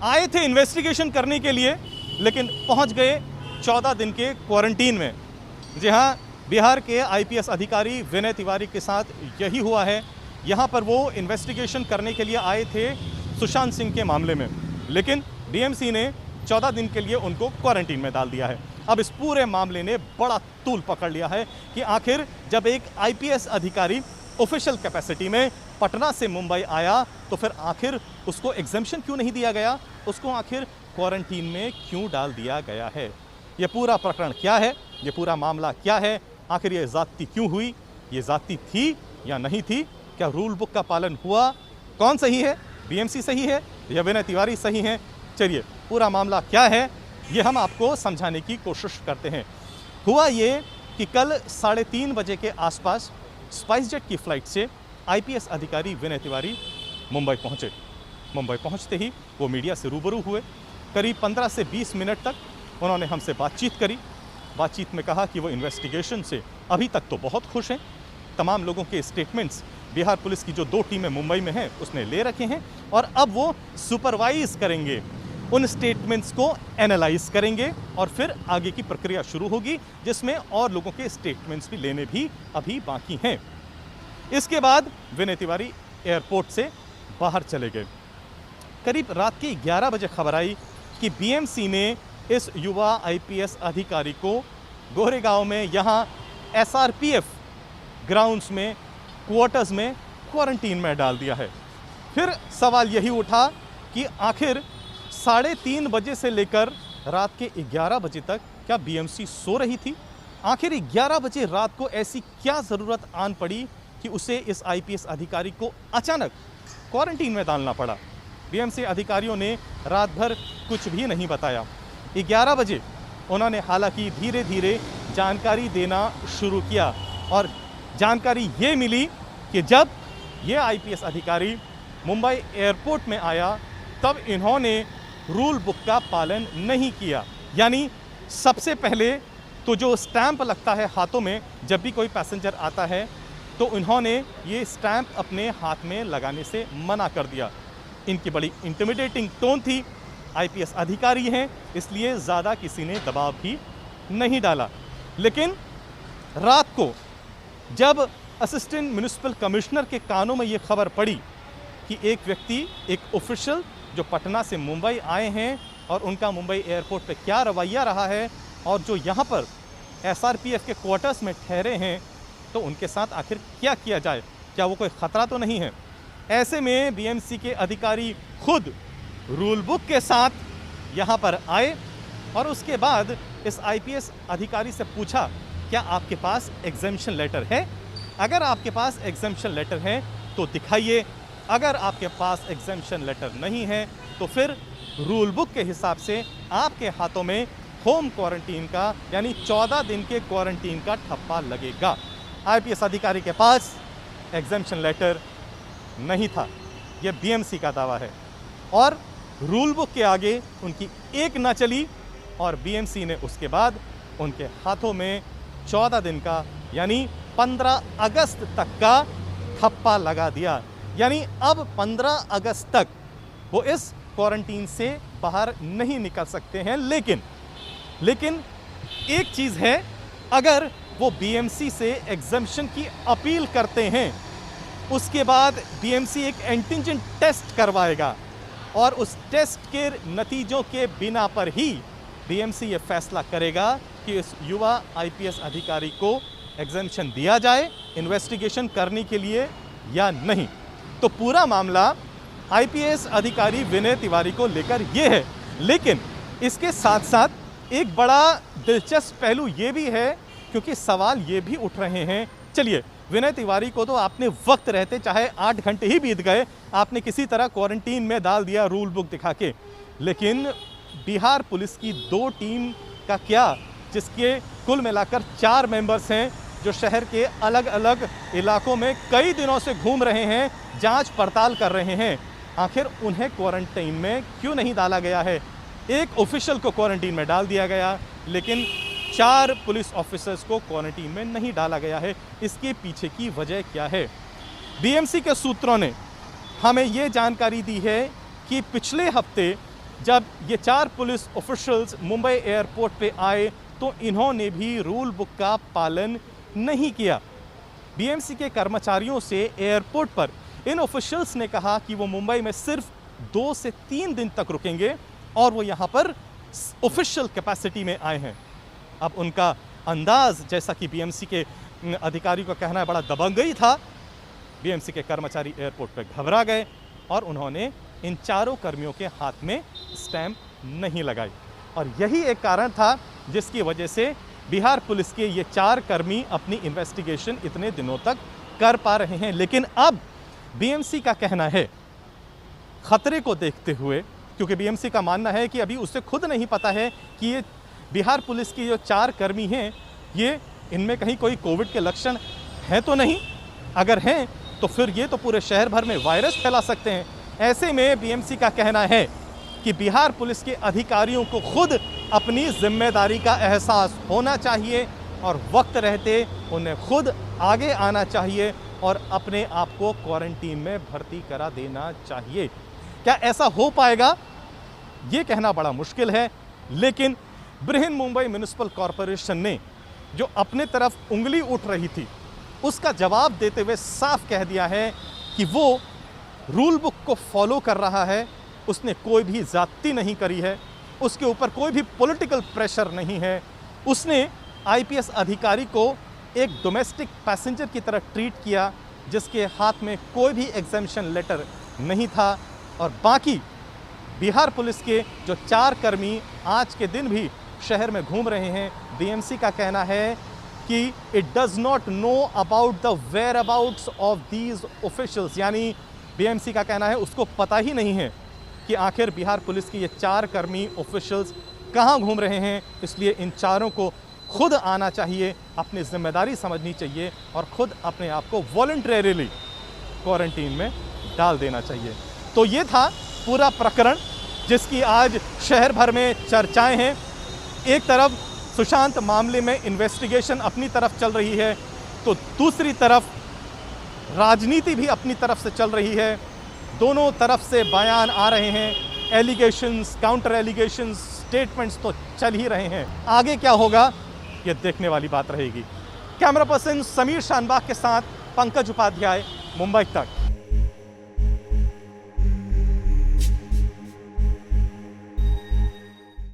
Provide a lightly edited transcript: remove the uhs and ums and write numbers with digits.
आए थे इन्वेस्टिगेशन करने के लिए, लेकिन पहुंच गए 14 दिन के क्वारंटीन में। जी हाँ, बिहार के आईपीएस अधिकारी विनय तिवारी के साथ यही हुआ है। यहाँ पर वो इन्वेस्टिगेशन करने के लिए आए थे सुशांत सिंह के मामले में, लेकिन बीएमसी ने 14 दिन के लिए उनको क्वारंटीन में डाल दिया है। अब इस पूरे मामले ने बड़ा तूल पकड़ लिया है कि आखिर जब एक आईपीएस अधिकारी ऑफिशियल कैपेसिटी में पटना से मुंबई आया तो फिर आखिर उसको एग्जेम्पशन क्यों नहीं दिया गया, उसको आखिर क्वारंटीन में क्यों डाल दिया गया है। ये पूरा प्रकरण क्या है, ये पूरा मामला क्या है, आखिर ये ज़्यादती क्यों हुई, ये ज़्यादती थी या नहीं थी, क्या रूल बुक का पालन हुआ, कौन सही है, बीएमसी सही है या विनय तिवारी सही हैं। चलिए पूरा मामला क्या है ये हम आपको समझाने की कोशिश करते हैं। हुआ ये कि कल 3:30 बजे के आसपास स्पाइसजेट की फ़्लाइट से आईपीएस अधिकारी विनय तिवारी मुंबई पहुंचे। मुंबई पहुंचते ही वो मीडिया से रूबरू हुए। करीब 15 से 20 मिनट तक उन्होंने हमसे बातचीत करी। बातचीत में कहा कि वो इन्वेस्टिगेशन से अभी तक तो बहुत खुश हैं। तमाम लोगों के स्टेटमेंट्स बिहार पुलिस की जो 2 टीमें मुंबई में हैं उसने ले रखे हैं और अब वो सुपरवाइज करेंगे, उन स्टेटमेंट्स को एनालाइज करेंगे और फिर आगे की प्रक्रिया शुरू होगी, जिसमें और लोगों के स्टेटमेंट्स भी लेने भी अभी बाकी हैं। इसके बाद विनय तिवारी एयरपोर्ट से बाहर चले गए। करीब रात के 11 बजे खबर आई कि बीएमसी ने इस युवा आईपीएस अधिकारी को गोरेगांव में यहाँ एसआरपीएफ ग्राउंड्स में क्वार्टर्स में क्वारंटीन में डाल दिया है। फिर सवाल यही उठा कि आखिर 3:30 बजे से लेकर रात के 11 बजे तक क्या बीएमसी सो रही थी? आखिर 11 बजे रात को ऐसी क्या ज़रूरत आन पड़ी कि उसे इस आईपीएस अधिकारी को अचानक क्वारंटीन में डालना पड़ा? बीएमसी अधिकारियों ने रात भर कुछ भी नहीं बताया। 11 बजे उन्होंने हालांकि धीरे धीरे जानकारी देना शुरू किया और जानकारी ये मिली कि जब ये आईपीएस अधिकारी मुंबई एयरपोर्ट में आया तब इन्होंने रूल बुक का पालन नहीं किया। यानी सबसे पहले तो जो स्टैंप लगता है हाथों में जब भी कोई पैसेंजर आता है, तो इन्होंने ये स्टैंप अपने हाथ में लगाने से मना कर दिया। इनकी बड़ी इंटिमिडेटिंग टोन थी। आईपीएस अधिकारी हैं इसलिए ज़्यादा किसी ने दबाव भी नहीं डाला। लेकिन रात को जब असिस्टेंट म्युनिसिपल कमिश्नर के कानों में ये खबर पड़ी कि एक व्यक्ति, एक ऑफिशियल जो पटना से मुंबई आए हैं और उनका मुंबई एयरपोर्ट पे क्या रवैया रहा है और जो यहाँ पर एसआरपीएफ के क्वार्टर्स में ठहरे हैं, तो उनके साथ आखिर क्या किया जाए, क्या वो कोई ख़तरा तो नहीं है। ऐसे में बीएमसी के अधिकारी खुद रूल बुक के साथ यहाँ पर आए और उसके बाद इस आईपीएस अधिकारी से पूछा, क्या आपके पास एग्जेम्पशन लेटर है? अगर आपके पास एग्जेम्पशन लेटर है तो दिखाइए। अगर आपके पास एग्जेम्पशन लेटर नहीं है तो फिर रूल बुक के हिसाब से आपके हाथों में होम क्वारंटीन का यानी 14 दिन के क्वारंटीन का ठप्पा लगेगा। आईपीएस अधिकारी के पास एग्जेम्पशन लेटर नहीं था, यह बीएमसी का दावा है और रूल बुक के आगे उनकी एक ना चली और बीएमसी ने उसके बाद उनके हाथों में 14 दिन का यानी 15 अगस्त तक का ठप्पा लगा दिया। यानी अब 15 अगस्त तक वो इस क्वारंटीन से बाहर नहीं निकल सकते हैं। लेकिन एक चीज़ है, अगर वो बीएमसी से एग्जेम्पशन की अपील करते हैं उसके बाद बीएमसी एक एंटीजन टेस्ट करवाएगा और उस टेस्ट के नतीजों के बिना पर ही बीएमसी ये फैसला करेगा कि इस युवा आईपीएस अधिकारी को एग्जेम्पशन दिया जाए इन्वेस्टिगेशन करने के लिए या नहीं। तो पूरा मामला आईपीएस अधिकारी विनय तिवारी को लेकर ये है। लेकिन इसके साथ साथ एक बड़ा दिलचस्प पहलू ये भी है, क्योंकि सवाल ये भी उठ रहे हैं, चलिए विनय तिवारी को तो आपने वक्त रहते चाहे 8 घंटे ही बीत गए, आपने किसी तरह क्वारंटीन में डाल दिया रूल बुक दिखा के, लेकिन बिहार पुलिस की 2 टीम का क्या, जिसके कुल मिलाकर 4 मेंबर्स हैं जो शहर के अलग अलग इलाकों में कई दिनों से घूम रहे हैं, जांच पड़ताल कर रहे हैं, आखिर उन्हें क्वारंटीन में क्यों नहीं डाला गया है? एक ऑफिशियल को क्वारंटीन में डाल दिया गया लेकिन 4 पुलिस ऑफिसर्स को क्वारंटीन में नहीं डाला गया है। इसके पीछे की वजह क्या है? बीएमसी के सूत्रों ने हमें ये जानकारी दी है कि पिछले हफ्ते जब ये 4 पुलिस ऑफिशियल्स मुंबई एयरपोर्ट पे आए तो इन्होंने भी रूल बुक का पालन नहीं किया। बीएमसी के कर्मचारियों से एयरपोर्ट पर इन ऑफिशियल्स ने कहा कि वो मुंबई में सिर्फ 2 से 3 दिन तक रुकेंगे और वो यहाँ पर ऑफिशियल कैपेसिटी में आए हैं। अब उनका अंदाज, जैसा कि बीएमसी के अधिकारी का कहना है, बड़ा दबंगई था। बीएमसी के कर्मचारी एयरपोर्ट पर घबरा गए और उन्होंने इन 4 कर्मियों के हाथ में स्टैंप नहीं लगाई और यही एक कारण था जिसकी वजह से बिहार पुलिस के ये 4 कर्मी अपनी इन्वेस्टिगेशन इतने दिनों तक कर पा रहे हैं। लेकिन अब बीएमसी का कहना है, खतरे को देखते हुए, क्योंकि बीएमसी का मानना है कि अभी उसे खुद नहीं पता है कि ये बिहार पुलिस के जो 4 कर्मी हैं, ये इनमें कहीं कोई कोविड के लक्षण हैं तो नहीं। अगर हैं तो फिर ये तो पूरे शहर भर में वायरस फैला सकते हैं। ऐसे में बीएमसी का कहना है कि बिहार पुलिस के अधिकारियों को खुद अपनी जिम्मेदारी का एहसास होना चाहिए और वक्त रहते उन्हें खुद आगे आना चाहिए और अपने आप को क्वारंटीन में भर्ती करा देना चाहिए। क्या ऐसा हो पाएगा, ये कहना बड़ा मुश्किल है, लेकिन बृहन मुंबई म्युनिसिपल कॉरपोरेशन ने जो अपने तरफ उंगली उठ रही थी उसका जवाब देते हुए साफ कह दिया है कि वो रूल बुक को फॉलो कर रहा है। उसने कोई भी ज़्यादती नहीं करी है, उसके ऊपर कोई भी पॉलिटिकल प्रेशर नहीं है। उसने आईपीएस अधिकारी को एक डोमेस्टिक पैसेंजर की तरह ट्रीट किया जिसके हाथ में कोई भी एग्जेम्पशन लेटर नहीं था। और बाकी बिहार पुलिस के जो 4 कर्मी आज के दिन भी शहर में घूम रहे हैं, बीएमसी का कहना है कि it does not know about the whereabouts of these officials, यानी बीएमसी का कहना है उसको पता ही नहीं है कि आखिर बिहार पुलिस के ये 4 कर्मी ऑफिशियल्स कहाँ घूम रहे हैं। इसलिए इन 4 को खुद आना चाहिए, अपनी जिम्मेदारी समझनी चाहिए और खुद अपने आप को वॉलंटरीली क्वारंटीन में डाल देना चाहिए। तो ये था पूरा प्रकरण जिसकी आज शहर भर में चर्चाएं हैं। एक तरफ सुशांत मामले में इन्वेस्टिगेशन अपनी तरफ चल रही है, तो दूसरी तरफ राजनीति भी अपनी तरफ से चल रही है। दोनों तरफ से बयान आ रहे हैं, एलिगेशंस, काउंटर एलिगेशंस, स्टेटमेंट्स तो चल ही रहे हैं। आगे क्या होगा ये देखने वाली बात रहेगी। कैमरा पर्सन समीर शानबाग के साथ पंकज उपाध्याय, मुंबई तक।